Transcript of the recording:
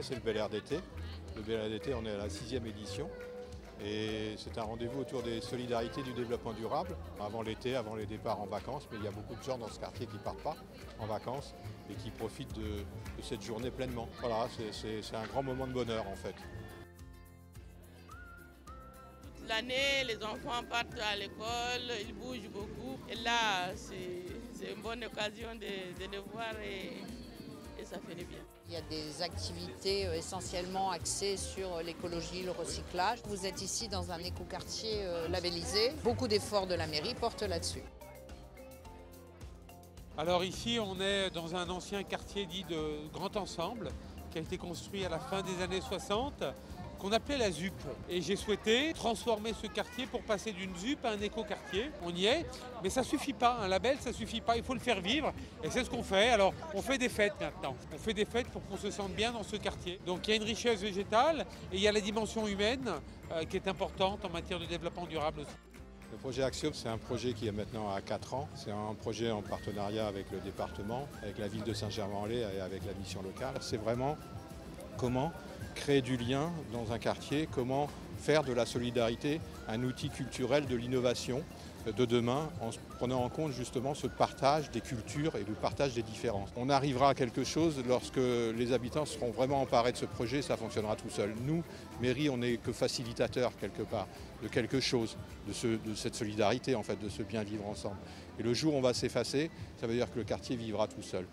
C'est le Bel Air d'été. Le Bel Air d'été, on est à la 6e édition. Et c'est un rendez-vous autour des solidarités du développement durable, avant l'été, avant les départs en vacances. Mais il y a beaucoup de gens dans ce quartier qui ne partent pas en vacances et qui profitent de cette journée pleinement. Voilà, c'est un grand moment de bonheur en fait. Toute l'année, les enfants partent à l'école, ils bougent beaucoup. Et là, c'est une bonne occasion de les voir et ça fait du bien. Il y a des activités essentiellement axées sur l'écologie, le recyclage. Vous êtes ici dans un écoquartier labellisé. Beaucoup d'efforts de la mairie portent là-dessus. Alors ici, on est dans un ancien quartier dit de Grand Ensemble, qui a été construit à la fin des années 60, qu'on appelait la ZUP. Et j'ai souhaité transformer ce quartier pour passer d'une ZUP à un écoquartier. On y est, mais ça ne suffit pas, un label ça ne suffit pas, il faut le faire vivre. Et c'est ce qu'on fait. Alors on fait des fêtes maintenant. On fait des fêtes pour qu'on se sente bien dans ce quartier. Donc il y a une richesse végétale et il y a la dimension humaine qui est importante en matière de développement durable aussi. Le projet Axiom, c'est un projet qui est maintenant à 4 ans. C'est un projet en partenariat avec le département, avec la ville de Saint-Germain-en-Laye et avec la mission locale. C'est vraiment comment créer du lien dans un quartier, comment faire de la solidarité un outil culturel de l'innovation de demain en prenant en compte justement ce partage des cultures et le partage des différences. On arrivera à quelque chose lorsque les habitants seront vraiment emparés de ce projet, ça fonctionnera tout seul. Nous, mairie, on n'est que facilitateurs quelque part de quelque chose, de cette solidarité en fait, de ce bien vivre ensemble. Et le jour où on va s'effacer, ça veut dire que le quartier vivra tout seul.